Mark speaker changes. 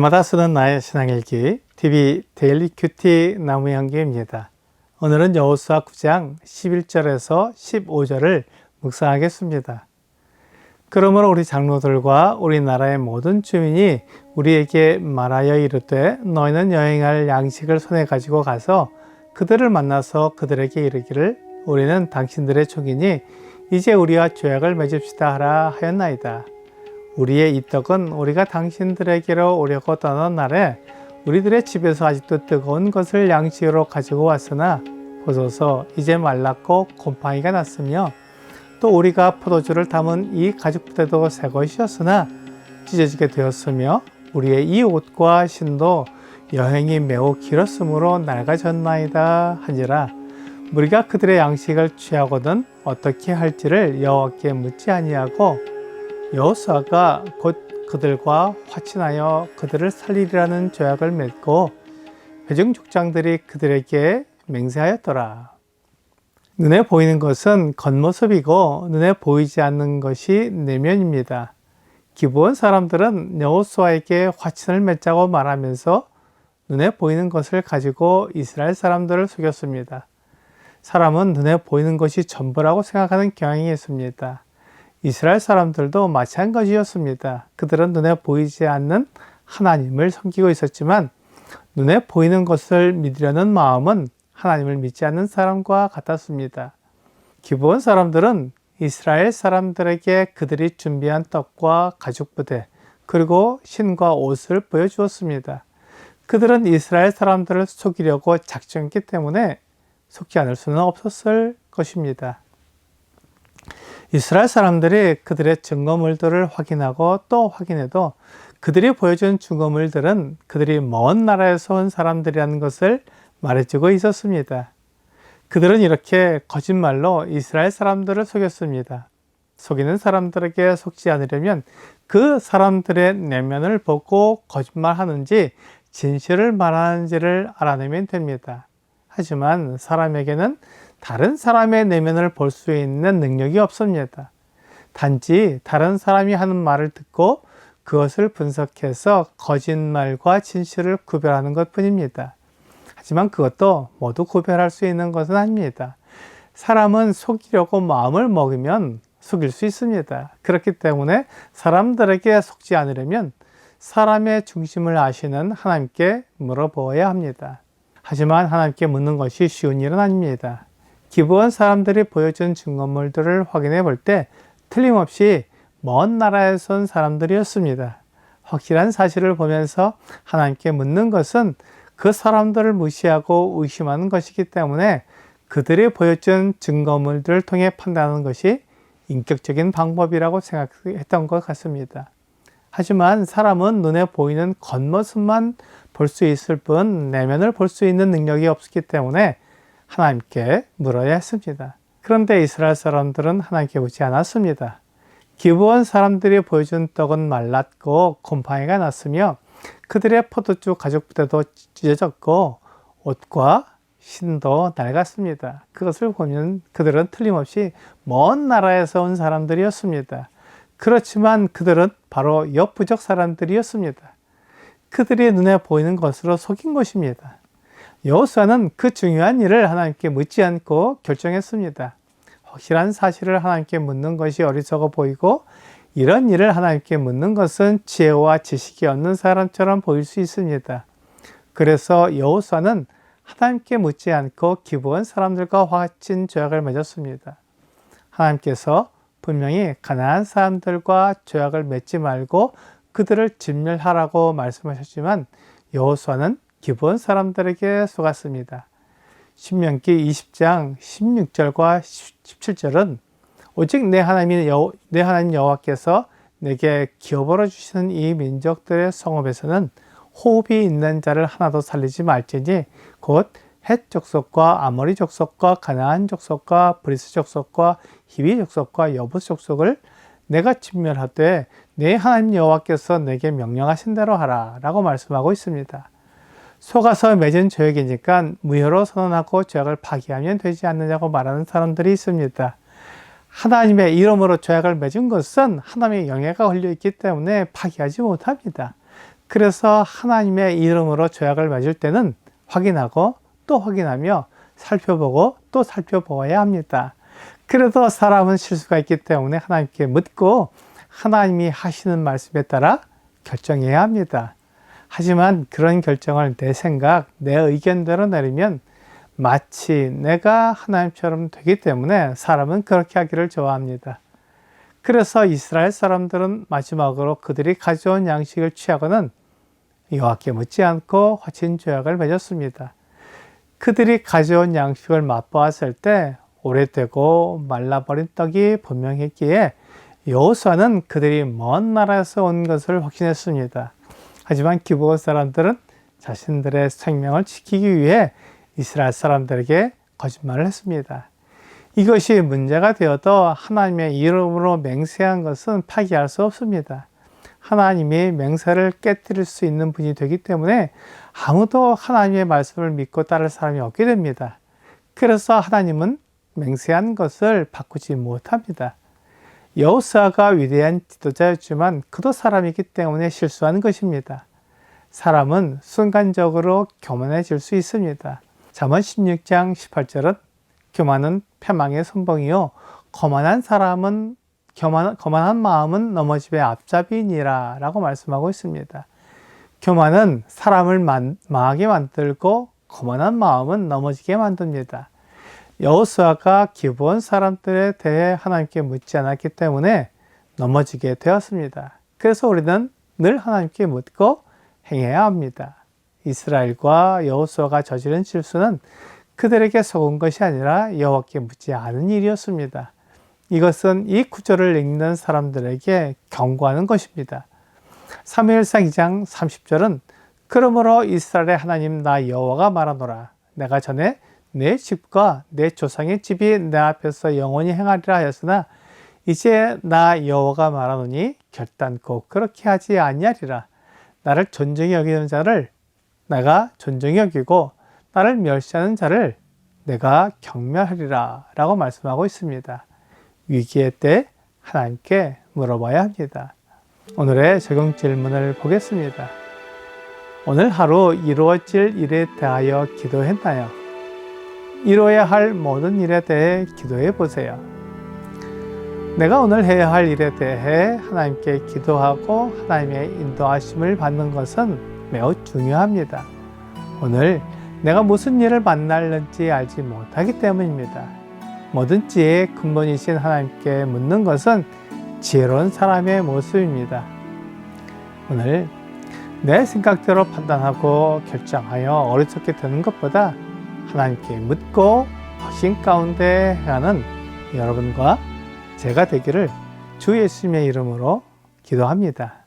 Speaker 1: 주마다 쓰는 나의 신앙일기 TV 데일리 큐티 나무향기입니다. 오늘은 여호수아 9장 11절에서 15절을 묵상하겠습니다. 그러므로 우리 장로들과 우리나라의 모든 주민이 우리에게 말하여 이르되 너희는 여행할 양식을 손에 가지고 가서 그들을 만나서 그들에게 이르기를 우리는 당신들의 종이니 이제 우리와 조약을 맺읍시다 하라 하였나이다. 우리의 이 떡은 우리가 당신들에게로 오려고 떠난 날에 우리들의 집에서 아직도 뜨거운 것을 양식으로 가지고 왔으나 보소서 이제 말랐고 곰팡이가 났으며 또 우리가 포도주를 담은 이 가죽부대도 새 것이었으나 찢어지게 되었으며 우리의 이 옷과 신도 여행이 매우 길었으므로 낡아졌나이다 하니라. 우리가 그들의 양식을 취하거든 어떻게 할지를 여호와께 묻지 아니하고 여호수아가 곧 그들과 화친하여 그들을 살리리라는 조약을 맺고 회중 족장들이 그들에게 맹세하였더라. 눈에 보이는 것은 겉모습이고 눈에 보이지 않는 것이 내면입니다. 기브온 사람들은 여호수아에게 화친을 맺자고 말하면서 눈에 보이는 것을 가지고 이스라엘 사람들을 속였습니다. 사람은 눈에 보이는 것이 전부라고 생각하는 경향이 있습니다. 이스라엘 사람들도 마찬가지였습니다. 그들은 눈에 보이지 않는 하나님을 섬기고 있었지만 눈에 보이는 것을 믿으려는 마음은 하나님을 믿지 않는 사람과 같았습니다. 기브온 사람들은 이스라엘 사람들에게 그들이 준비한 떡과 가죽부대 그리고 신과 옷을 보여주었습니다. 그들은 이스라엘 사람들을 속이려고 작정했기 때문에 속지 않을 수는 없었을 것입니다. 이스라엘 사람들이 그들의 증거물들을 확인하고 또 확인해도 그들이 보여준 증거물들은 그들이 먼 나라에서 온 사람들이라는 것을 말해주고 있었습니다. 그들은 이렇게 거짓말로 이스라엘 사람들을 속였습니다. 속이는 사람들에게 속지 않으려면 그 사람들의 내면을 보고 거짓말하는지 진실을 말하는지를 알아내면 됩니다. 하지만 사람에게는 다른 사람의 내면을 볼 수 있는 능력이 없습니다. 단지 다른 사람이 하는 말을 듣고 그것을 분석해서 거짓말과 진실을 구별하는 것 뿐입니다. 하지만 그것도 모두 구별할 수 있는 것은 아닙니다. 사람은 속이려고 마음을 먹으면 속일 수 있습니다. 그렇기 때문에 사람들에게 속지 않으려면 사람의 중심을 아시는 하나님께 물어보아야 합니다. 하지만 하나님께 묻는 것이 쉬운 일은 아닙니다. 기브온 사람들이 보여준 증거물들을 확인해 볼 때 틀림없이 먼 나라에서 온 사람들이었습니다. 확실한 사실을 보면서 하나님께 묻는 것은 그 사람들을 무시하고 의심하는 것이기 때문에 그들이 보여준 증거물들을 통해 판단하는 것이 인격적인 방법이라고 생각했던 것 같습니다. 하지만 사람은 눈에 보이는 겉모습만 볼 수 있을 뿐 내면을 볼 수 있는 능력이 없기 때문에 하나님께 물어야 했습니다. 그런데 이스라엘 사람들은 하나님께 묻지 않았습니다. 기브온 사람들이 보여준 떡은 말랐고 곰팡이가 났으며 그들의 포도주 가죽부대도 찢어졌고 옷과 신도 낡았습니다. 그것을 보면 그들은 틀림없이 먼 나라에서 온 사람들이었습니다. 그렇지만 그들은 바로 역부족 사람들이었습니다. 그들이 눈에 보이는 것으로 속인 것입니다. 여호수아는 그 중요한 일을 하나님께 묻지 않고 결정했습니다. 확실한 사실을 하나님께 묻는 것이 어리석어 보이고 이런 일을 하나님께 묻는 것은 지혜와 지식이 없는 사람처럼 보일 수 있습니다. 그래서 여호수아는 하나님께 묻지 않고 기브온 사람들과 화친 조약을 맺었습니다. 하나님께서 분명히 가나안 사람들과 조약을 맺지 말고 그들을 진멸하라고 말씀하셨지만 여호수아는 기브온 사람들에게 속았습니다. 신명기 20장 16절과 17절은 오직 내 하나님 여호와께서 내게 기업으로 주시는 이 민족들의 성읍에서는 호흡이 있는 자를 하나도 살리지 말지니 곧 헷 족속과 아모리 족속과 가나안 족속과 브리스 족속과 히위 족속과 여부스 족속을 내가 진멸하되 내 하나님 여호와께서 내게 명령하신 대로 하라 라고 말씀하고 있습니다. 속아서 맺은 조약이니까 무효로 선언하고 조약을 파기하면 되지 않느냐고 말하는 사람들이 있습니다. 하나님의 이름으로 조약을 맺은 것은 하나님의 영예가 걸려 있기 때문에 파기하지 못합니다. 그래서 하나님의 이름으로 조약을 맺을 때는 확인하고 또 확인하며 살펴보고 또 살펴보아야 합니다. 그래도 사람은 실수가 있기 때문에 하나님께 묻고 하나님이 하시는 말씀에 따라 결정해야 합니다. 하지만 그런 결정을 내 생각, 내 의견대로 내리면 마치 내가 하나님처럼 되기 때문에 사람은 그렇게 하기를 좋아합니다. 그래서 이스라엘 사람들은 마지막으로 그들이 가져온 양식을 취하고는 여호와께 묻지 않고 화친 조약을 맺었습니다. 그들이 가져온 양식을 맛보았을 때 오래되고 말라버린 떡이 분명했기에 여호수아는 그들이 먼 나라에서 온 것을 확신했습니다. 하지만 기브온 사람들은 자신들의 생명을 지키기 위해 이스라엘 사람들에게 거짓말을 했습니다. 이것이 문제가 되어도 하나님의 이름으로 맹세한 것은 파기할 수 없습니다. 하나님이 맹세를 깨뜨릴 수 있는 분이 되기 때문에 아무도 하나님의 말씀을 믿고 따를 사람이 없게 됩니다. 그래서 하나님은 맹세한 것을 바꾸지 못합니다. 여호수아가 위대한 지도자였지만 그도 사람이기 때문에 실수한 것입니다. 사람은 순간적으로 교만해질 수 있습니다. 잠언 16장 18절은 교만은 패망의 선봉이요 거만한 마음은 넘어짐의 앞잡이니라 라고 말씀하고 있습니다. 교만은 사람을 망하게 만들고 거만한 마음은 넘어지게 만듭니다. 여호수아가 기브온 사람들에 대해 하나님께 묻지 않았기 때문에 넘어지게 되었습니다. 그래서 우리는 늘 하나님께 묻고 행해야 합니다. 이스라엘과 여호수아가 저지른 실수는 그들에게 속은 것이 아니라 여호와께 묻지 않은 일이었습니다. 이것은 이 구절을 읽는 사람들에게 경고하는 것입니다. 사무엘상 2장 30절은 그러므로 이스라엘의 하나님 나 여호와가 말하노라 내가 전에 내 집과 내 조상의 집이 내 앞에서 영원히 행하리라 하였으나 이제 나 여호와가 말하노니 결단코 그렇게 하지 아니하리라. 나를 존중히 여기는 자를 내가 존중히 여기고 나를 멸시하는 자를 내가 경멸하리라 라고 말씀하고 있습니다. 위기의 때 하나님께 물어봐야 합니다. 오늘의 적용 질문을 보겠습니다. 오늘 하루 이루어질 일에 대하여 기도했나요? 이루어야 할 모든 일에 대해 기도해 보세요. 내가 오늘 해야 할 일에 대해 하나님께 기도하고 하나님의 인도하심을 받는 것은 매우 중요합니다. 오늘 내가 무슨 일을 만날는지 알지 못하기 때문입니다. 모든 지혜의 근본이신 하나님께 묻는 것은 지혜로운 사람의 모습입니다. 오늘 내 생각대로 판단하고 결정하여 어리석게 되는 것보다 하나님께 묻고 확신 가운데 행하는 여러분과 제가 되기를 주 예수님의 이름으로 기도합니다.